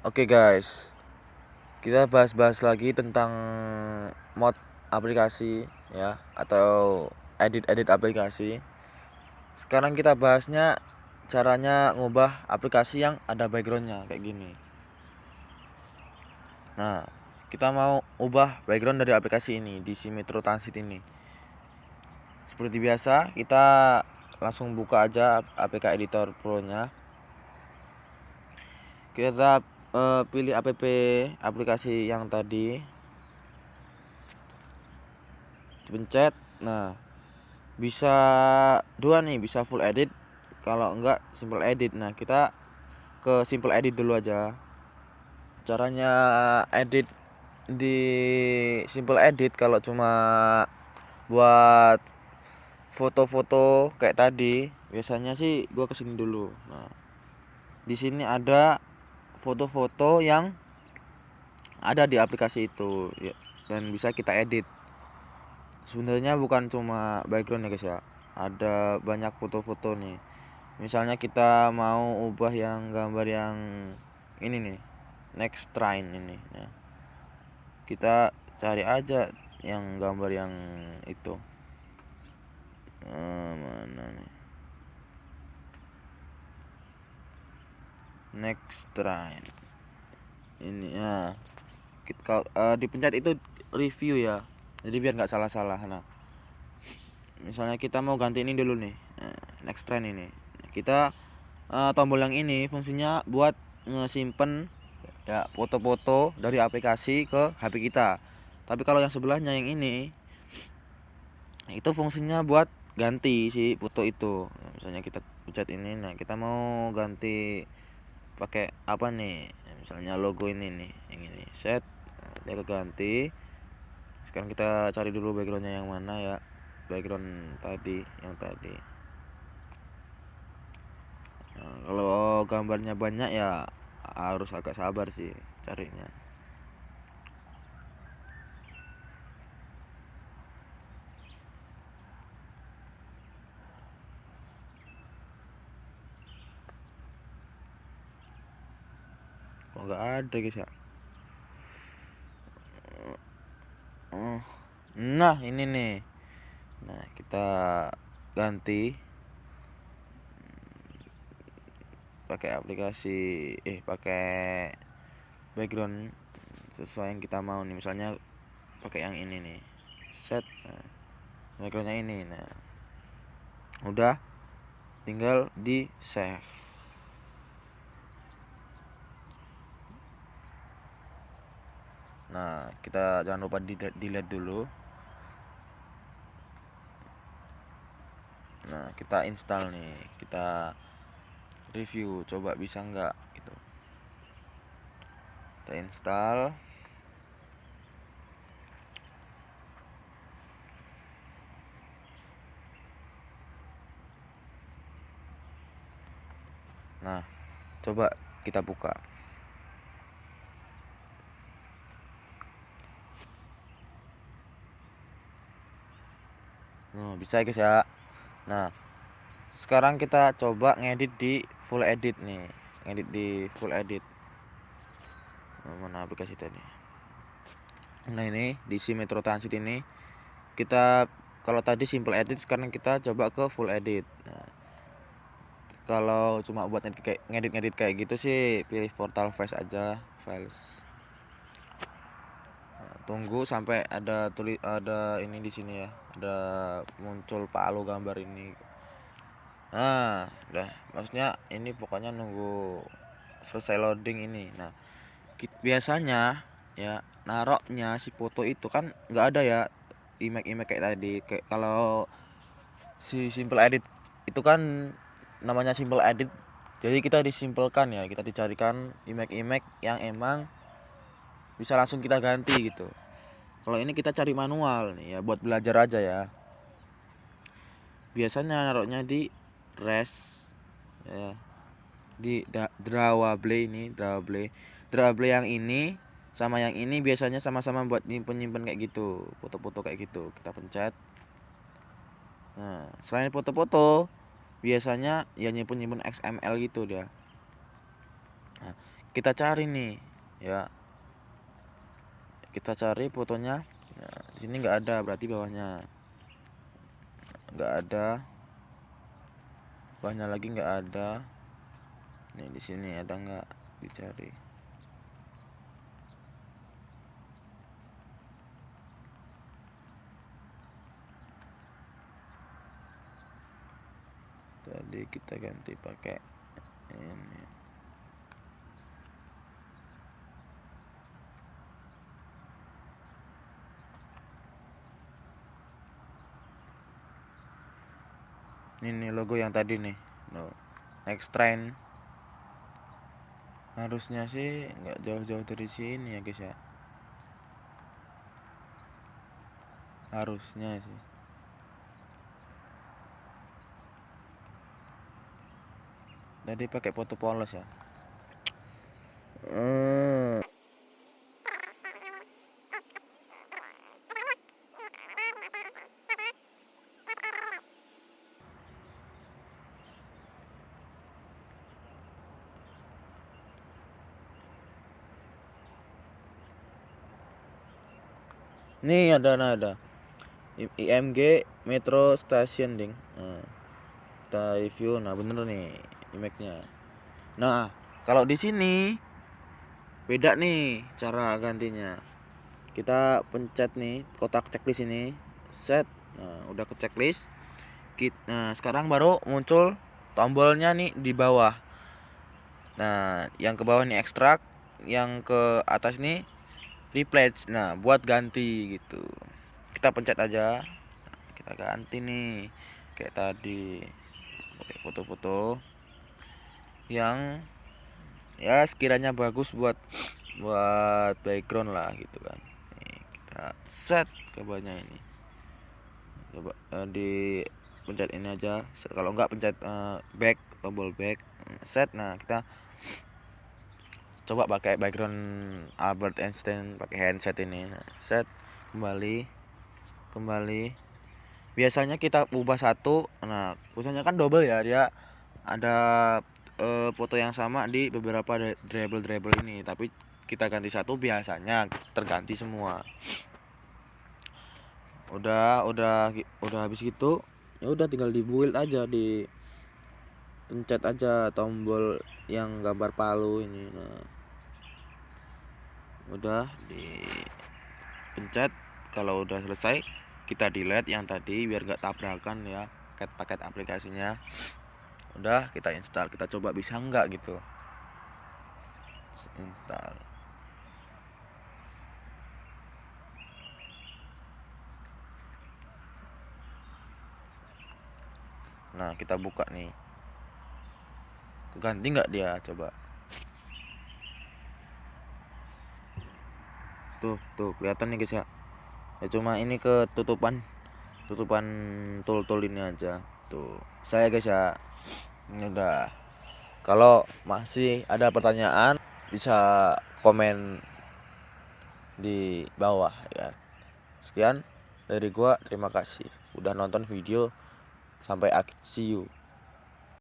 Oke guys, kita bahas-bahas lagi tentang mod aplikasi ya, atau edit-edit aplikasi. Sekarang kita bahasnya caranya ngubah aplikasi yang ada backgroundnya kayak gini. Nah, kita mau ubah background dari aplikasi ini di si Metro Transit ini. Seperti biasa, kita langsung buka aja APK Editor Pro nya. Kita pilih app aplikasi yang tadi, dipencet. Nah, bisa dua nih, bisa full edit, kalau enggak simple edit. Nah, kita ke simple edit dulu aja. Caranya edit di simple edit, kalau cuma buat foto-foto kayak tadi, biasanya sih gua kesini dulu. Nah, di sini ada foto-foto yang ada di aplikasi itu ya, dan bisa kita edit. Sebenarnya bukan cuma background ya guys ya, ada banyak foto-foto nih. Misalnya kita mau ubah yang gambar yang ini nih, next train ini ya. Kita cari aja yang gambar yang itu, mana nih, next train ini ya. Kita dipencet itu review ya, jadi biar nggak salah-salah. Nah, misalnya kita mau ganti ini dulu nih, next train ini. Kita tombol yang ini fungsinya buat ngesimpen ya foto-foto dari aplikasi ke HP kita. Tapi kalau yang sebelahnya yang ini, itu fungsinya buat ganti si foto itu. Nah, misalnya kita pencet ini, nah kita mau ganti pakai apa nih? Misalnya logo ini nih, yang ini. Set, dia ganti. Sekarang kita cari dulu backgroundnya yang mana ya. Background tadi, yang tadi. Nah, kalau gambarnya banyak ya harus agak sabar sih carinya. Kok nggak ada guys ya? Nah ini nih. Nah, kita ganti pakai aplikasi, pakai background sesuai yang kita mau nih. Misalnya pakai yang ini nih. Set, nah, backgroundnya ini. Nah, udah, tinggal di save. Nah, kita jangan lupa delete dulu. Nah, kita install nih, kita review, coba bisa nggak gitu. Kita install. Nah, coba kita buka. Bisa guys ya. Nah, sekarang kita coba ngedit di full edit nih, ngedit di full edit. Mana aplikasi tadi? Nah, ini di si Metro Transit ini kita, kalau tadi simple edit, sekarang kita coba ke full edit. Nah, kalau cuma buat ngedit kayak gitu sih pilih portal files aja, files. Nah, tunggu sampai ada ini di sini ya, ada muncul palu gambar ini. Nah, udah, maksudnya ini pokoknya nunggu selesai loading ini. Nah, biasanya ya naroknya si foto itu kan nggak ada ya image kayak tadi. Kayak kalau si simple edit itu kan namanya simple edit, jadi kita disimpelkan ya, kita dicarikan image yang emang bisa langsung kita ganti gitu. Kalau ini kita cari manual nih ya, buat belajar aja ya. Biasanya naroknya di res ya, di drawable ini, drawable yang ini sama yang ini biasanya sama-sama buat nyimpen kayak gitu, foto-foto kayak gitu. Kita pencet. Nah, selain foto-foto, biasanya ya nyimpen XML gitu dia. Nah, kita cari nih ya, kita cari fotonya. Nah, di sini nggak ada, berarti bawahnya nggak ada, bawahnya lagi nggak ada. Nih di sini ada nggak, dicari. Tadi kita ganti pakai ini. Ini logo yang tadi nih, no. Next Train. Harusnya sih nggak jauh-jauh dari sini ya guys ya, harusnya sih. Tadi pakai foto polos ya. Nih ada IMG Metro Station ding. Nah, kita review. Nah bener nih image-nya. Nah kalau di sini beda nih cara gantinya. Kita pencet nih kotak checklist ini, set. Nah udah ke checklist. Nah sekarang baru muncul tombolnya nih di bawah. Nah yang ke bawah nih ekstrak, yang ke atas nih replace. Nah buat ganti gitu, kita pencet aja. Kita ganti nih kayak tadi, foto-foto yang ya sekiranya bagus buat background lah gitu kan. Nih, kita set ke bawahnya ini, coba di pencet ini aja. Kalau enggak pencet back, tombol back, set. Nah kita coba pakai background Albert Einstein pakai handset ini. Nah, set, kembali. Biasanya kita ubah satu. Nah biasanya kan double ya, dia ada foto yang sama di beberapa dribble ini, tapi kita ganti satu biasanya terganti semua. Udah habis gitu ya udah tinggal di build aja, di pencet aja tombol yang gambar palu ini. Nah udah dipencet. Kalau udah selesai kita delete yang tadi biar gak tabrakan ya paket aplikasinya. Udah kita install, kita coba bisa nggak gitu install. Nah kita buka nih, ganti nggak dia, coba. Tuh kelihatan nih guys ya. Ya cuma ini ketutupan tool ini aja tuh saya guys ya. Ini udah. Kalau masih ada pertanyaan bisa komen di bawah ya. Sekian dari gua, terima kasih udah nonton video sampai akhir. See you.